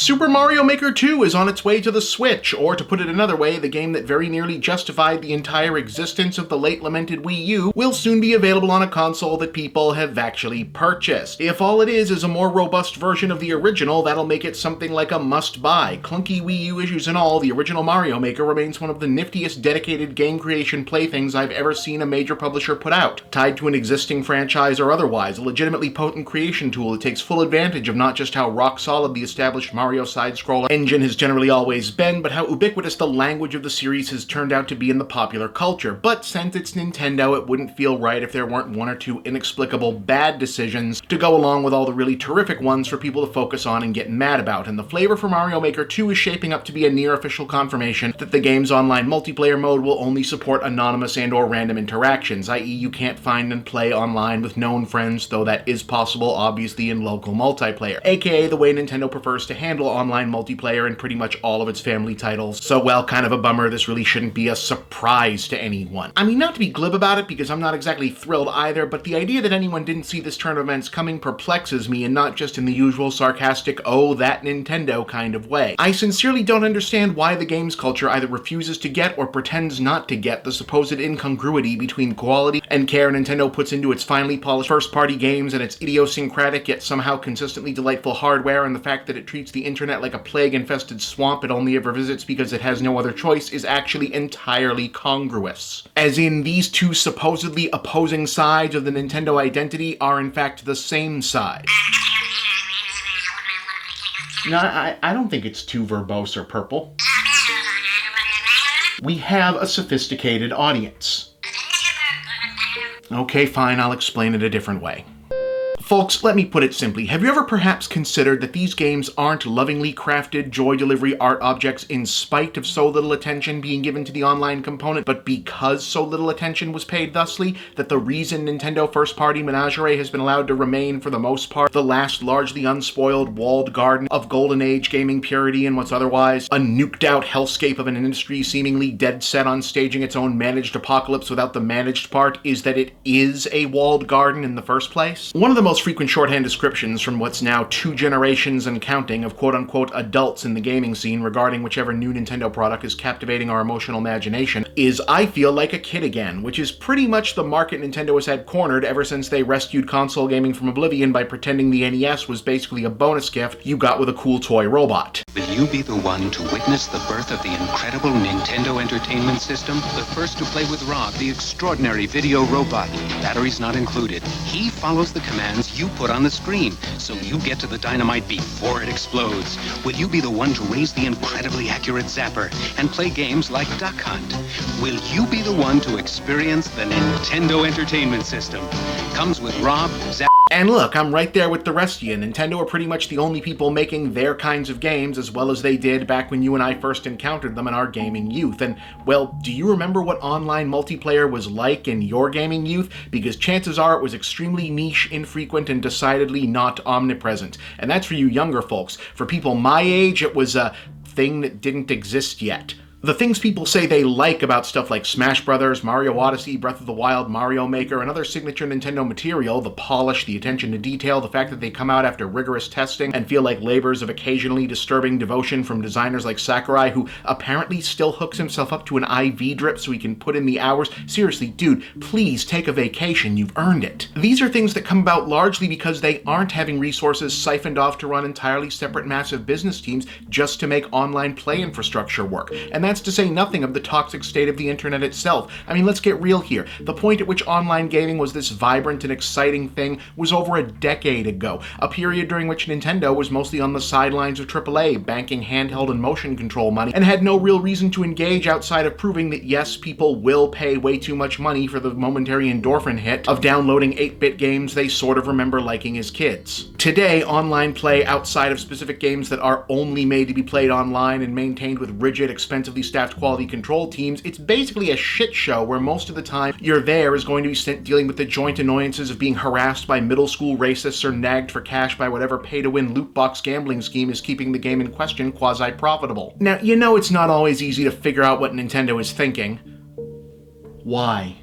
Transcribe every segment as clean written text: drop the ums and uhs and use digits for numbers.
Super Mario Maker 2 is on its way to the Switch, or to put it another way, the game that very nearly justified the entire existence of the late lamented Wii U will soon be available on a console that people have actually purchased. If all it is a more robust version of the original, that'll make it something like a must-buy. Clunky Wii U issues and all, the original Mario Maker remains one of the niftiest dedicated game creation playthings I've ever seen a major publisher put out. Tied to an existing franchise or otherwise, a legitimately potent creation tool that takes full advantage of not just how rock-solid the established Mario side-scroller engine has generally always been, but how ubiquitous the language of the series has turned out to be in the popular culture. But since it's Nintendo, it wouldn't feel right if there weren't one or two inexplicable bad decisions to go along with all the really terrific ones for people to focus on and get mad about. And the flavor for Mario Maker 2 is shaping up to be a near-official confirmation that the game's online multiplayer mode will only support anonymous and/or random interactions, i.e. you can't find and play online with known friends, though that is possible, obviously, in local multiplayer, aka the way Nintendo prefers to handle online multiplayer in pretty much all of its family titles. So, well, kind of a bummer, this really shouldn't be a surprise to anyone. I mean, not to be glib about it, because I'm not exactly thrilled either, but the idea that anyone didn't see this turn of events coming perplexes me, and not just in the usual sarcastic, oh, that Nintendo kind of way. I sincerely don't understand why the games culture either refuses to get or pretends not to get the supposed incongruity between quality and care Nintendo puts into its finely polished first-party games and its idiosyncratic yet somehow consistently delightful hardware, and the fact that it treats the internet like a plague-infested swamp it only ever visits because it has no other choice is actually entirely congruous. As in, these two supposedly opposing sides of the Nintendo identity are in fact the same side. No, I don't think it's too verbose or purple. We have a sophisticated audience. Okay, fine, I'll explain it a different way. Folks, let me put it simply. Have you ever perhaps considered that these games aren't lovingly crafted joy delivery art objects in spite of so little attention being given to the online component, but because so little attention was paid thusly, that the reason Nintendo first-party Menagerie has been allowed to remain, for the most part, the last largely unspoiled walled garden of golden age gaming purity and what's otherwise a nuked-out hellscape of an industry seemingly dead set on staging its own managed apocalypse without the managed part, is that it is a walled garden in the first place? One of the most frequent shorthand descriptions from what's now 2 generations and counting of quote-unquote adults in the gaming scene regarding whichever new Nintendo product is captivating our emotional imagination is, "I feel like a kid again," which is pretty much the market Nintendo has had cornered ever since they rescued console gaming from oblivion by pretending the NES was basically a bonus gift you got with a cool toy robot. Will you be the one to witness the birth of the incredible Nintendo Entertainment System? The first to play with Rob, the extraordinary video robot. Batteries not included. He follows the commands you put on the screen, so you get to the dynamite before it explodes. Will you be the one to raise the incredibly accurate zapper and play games like Duck Hunt? Will you be the one to experience the Nintendo Entertainment System? Comes with Rob, Zap. And look, I'm right there with the rest of you. Nintendo are pretty much the only people making their kinds of games as well as they did back when you and I first encountered them in our gaming youth. And, well, do you remember what online multiplayer was like in your gaming youth? Because chances are it was extremely niche, infrequent, and decidedly not omnipresent. And that's for you younger folks. For people my age, it was a thing that didn't exist yet. The things people say they like about stuff like Smash Brothers, Mario Odyssey, Breath of the Wild, Mario Maker, and other signature Nintendo material, the polish, the attention to detail, the fact that they come out after rigorous testing and feel like labors of occasionally disturbing devotion from designers like Sakurai, who apparently still hooks himself up to an IV drip so he can put in the hours. Seriously, dude, please take a vacation, you've earned it. These are things that come about largely because they aren't having resources siphoned off to run entirely separate massive business teams just to make online play infrastructure work. And that's to say nothing of the toxic state of the internet itself. I mean, let's get real here. The point at which online gaming was this vibrant and exciting thing was over a decade ago, a period during which Nintendo was mostly on the sidelines of AAA, banking handheld and motion control money, and had no real reason to engage outside of proving that yes, people will pay way too much money for the momentary endorphin hit of downloading 8-bit games they sort of remember liking as kids. Today, online play outside of specific games that are only made to be played online and maintained with rigid, expensively staffed quality control teams, it's basically a shit show where most of the time you're there is going to be spent dealing with the joint annoyances of being harassed by middle school racists or nagged for cash by whatever pay-to-win loot box gambling scheme is keeping the game in question quasi-profitable. Now, you know it's not always easy to figure out what Nintendo is thinking. Why?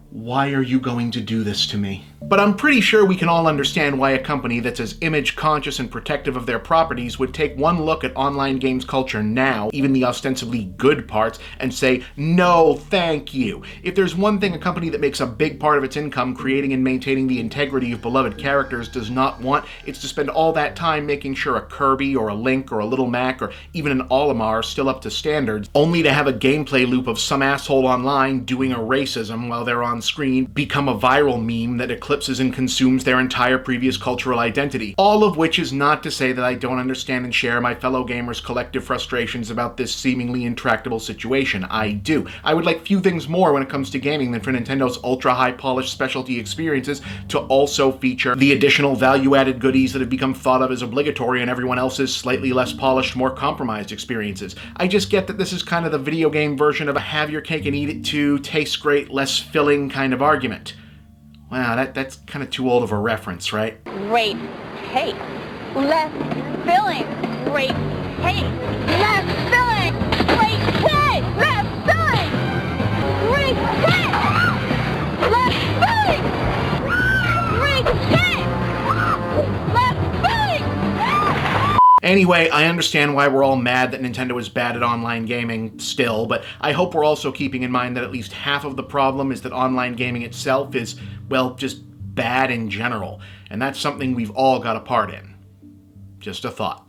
Why are you going to do this to me? But I'm pretty sure we can all understand why a company that's as image conscious and protective of their properties would take one look at online games culture now, even the ostensibly good parts, and say, no, thank you. If there's one thing a company that makes a big part of its income creating and maintaining the integrity of beloved characters does not want, it's to spend all that time making sure a Kirby or a Link or a Little Mac or even an Olimar are still up to standards, only to have a gameplay loop of some asshole online doing a racism while they're on screen become a viral meme that eclipses and consumes their entire previous cultural identity. All of which is not to say that I don't understand and share my fellow gamers' collective frustrations about this seemingly intractable situation. I do. I would like few things more when it comes to gaming than for Nintendo's ultra-high polished specialty experiences to also feature the additional value-added goodies that have become thought of as obligatory in everyone else's slightly less polished, more compromised experiences. I just get that this is kind of the video game version of a have your cake and eat it too, tastes great, less filling kind of argument. Wow, that's kind of too old of a reference, right? Great cake, less filling. Great cake, less filling. Great cake, less filling. Great cake, less filling. Great cake, less filling. Anyway, I understand why we're all mad that Nintendo is bad at online gaming still, but I hope we're also keeping in mind that at least half of the problem is that online gaming itself is, well, just bad in general, and that's something we've all got a part in. Just a thought.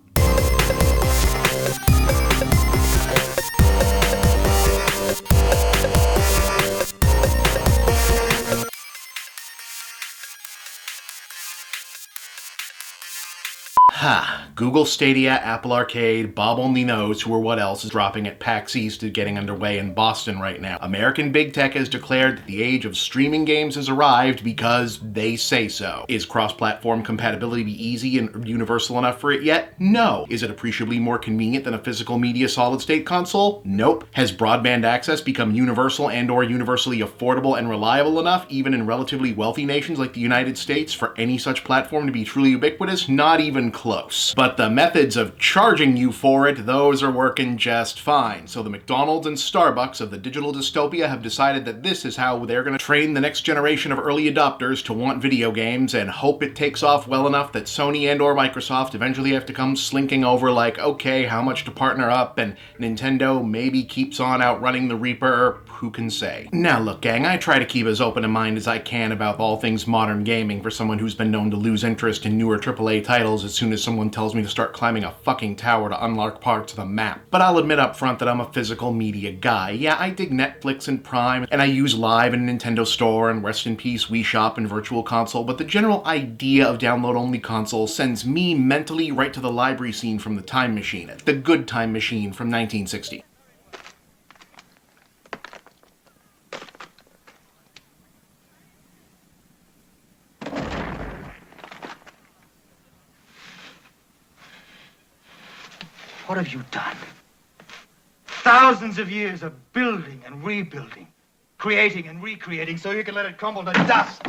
Ha! Google Stadia, Apple Arcade, Bob only knows who or what else is dropping at PAX East and getting underway in Boston right now. American Big Tech has declared that the age of streaming games has arrived because they say so. Is cross-platform compatibility easy and universal enough for it yet? No. Is it appreciably more convenient than a physical media solid-state console? Nope. Has broadband access become universal and/or universally affordable and reliable enough, even in relatively wealthy nations like the United States, for any such platform to be truly ubiquitous? Not even close. But the methods of charging you for it, those are working just fine. So the McDonald's and Starbucks of the digital dystopia have decided that this is how they're going to train the next generation of early adopters to want video games and hope it takes off well enough that Sony and/or Microsoft eventually have to come slinking over like, okay, how much to partner up, and Nintendo maybe keeps on outrunning the Reaper, who can say. Now look, gang, I try to keep as open a mind as I can about all things modern gaming for someone who's been known to lose interest in newer AAA titles as soon as someone tells me to start climbing a fucking tower to unlock parts of the map. But I'll admit up front that I'm a physical media guy. Yeah, I dig Netflix and Prime, and I use Live and Nintendo Store and rest in peace Wii Shop and Virtual Console, but the general idea of download-only consoles sends me mentally right to the library scene from The Time Machine, the good time machine from 1960. What have you done? Thousands of years of building and rebuilding, creating and recreating so you can let it crumble to dust.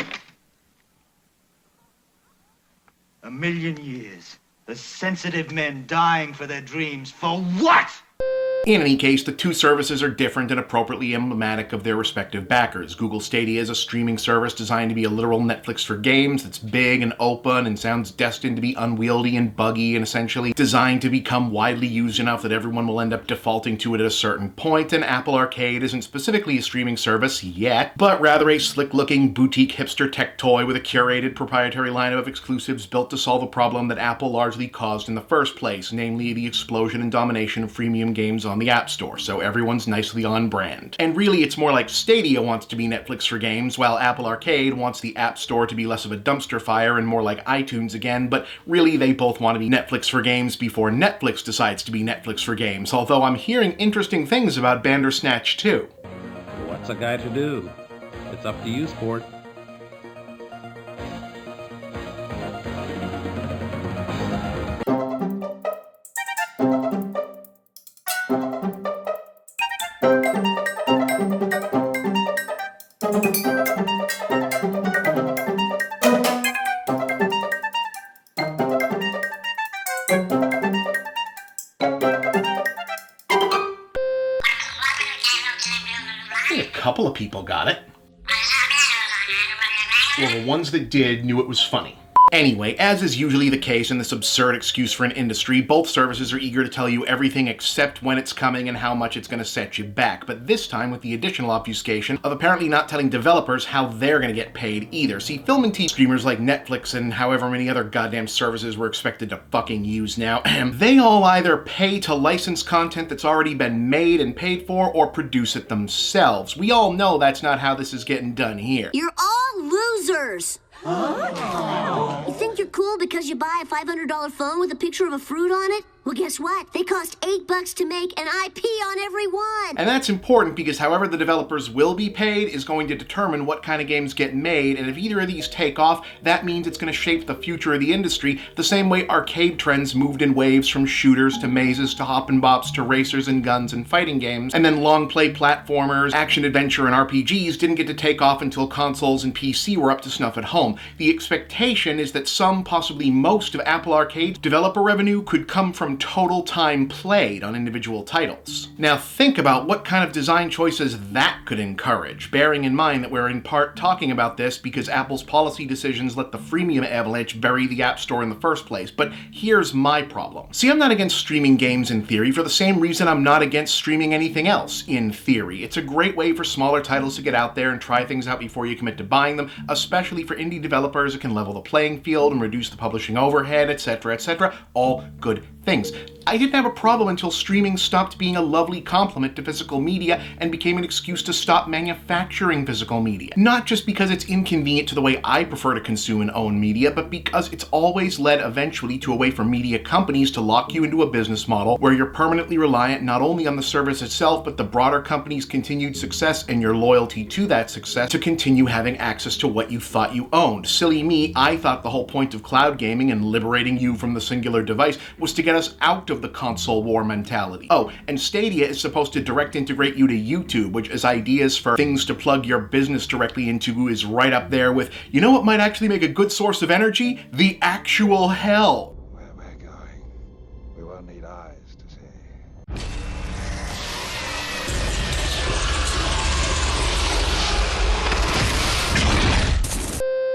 1,000,000 years. The sensitive men dying for their dreams. For what? In any case, the two services are different and appropriately emblematic of their respective backers. Google Stadia is a streaming service designed to be a literal Netflix for games that's big and open and sounds destined to be unwieldy and buggy and essentially designed to become widely used enough that everyone will end up defaulting to it at a certain point. And Apple Arcade isn't specifically a streaming service yet, but rather a slick-looking boutique hipster tech toy with a curated proprietary lineup of exclusives built to solve a problem that Apple largely caused in the first place, namely the explosion and domination of freemium games on the App Store, so everyone's nicely on brand. And really, it's more like Stadia wants to be Netflix for games, while Apple Arcade wants the App Store to be less of a dumpster fire and more like iTunes again, but really they both want to be Netflix for games before Netflix decides to be Netflix for games, although I'm hearing interesting things about Bandersnatch too. What's a guy to do? It's up to you, sport. A couple of people got it. Well, the ones that did knew it was funny. Anyway, as is usually the case in this absurd excuse for an industry, both services are eager to tell you everything except when it's coming and how much it's going to set you back, but this time with the additional obfuscation of apparently not telling developers how they're going to get paid either. See, film and TV streamers like Netflix and however many other goddamn services we're expected to fucking use now, they all either pay to license content that's already been made and paid for or produce it themselves. We all know that's not how this is getting done here. You're all losers! You think you're cool because you buy a $500 phone with a picture of a fruit on it? Well, guess what? They cost $8 to make, and I pee on every one. And that's important because however the developers will be paid is going to determine what kind of games get made, and if either of these take off, that means it's going to shape the future of the industry the same way arcade trends moved in waves from shooters to mazes to hop and bops to racers and guns and fighting games, and then long play platformers, action adventure, and RPGs didn't get to take off until consoles and PC were up to snuff at home. The expectation is that some, possibly most, of Apple Arcade's developer revenue could come from total time played on individual titles. Now think about what kind of design choices that could encourage, bearing in mind that we're in part talking about this because Apple's policy decisions let the freemium avalanche bury the App Store in the first place. But here's my problem. See, I'm not against streaming games in theory for the same reason I'm not against streaming anything else in theory. It's a great way for smaller titles to get out there and try things out before you commit to buying them, especially for indie developers. It can level the playing field and reduce the publishing overhead, etc., etc. All good things. I didn't have a problem until streaming stopped being a lovely complement to physical media and became an excuse to stop manufacturing physical media. Not just because it's inconvenient to the way I prefer to consume and own media, but because it's always led eventually to a way for media companies to lock you into a business model where you're permanently reliant not only on the service itself, but the broader company's continued success and your loyalty to that success to continue having access to what you thought you owned. Silly me, I thought the whole point of cloud gaming and liberating you from the singular device was to get us out of the console war mentality. Oh, and Stadia is supposed to direct integrate you to YouTube, which as ideas for things to plug your business directly into is right up there with, you know what might actually make a good source of energy? The actual hell. Where we're going, we won't need eyes to see.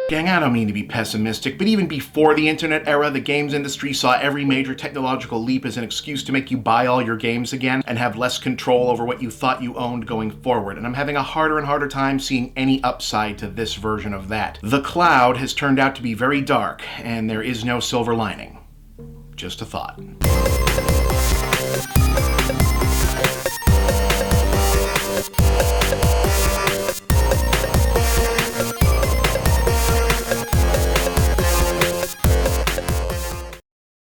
Gang, I don't mean to be pessimistic, but even before the internet era, the games industry saw every major technological leap as an excuse to make you buy all your games again and have less control over what you thought you owned going forward. And I'm having a harder and harder time seeing any upside to this version of that. The cloud has turned out to be very dark, and there is no silver lining. Just a thought.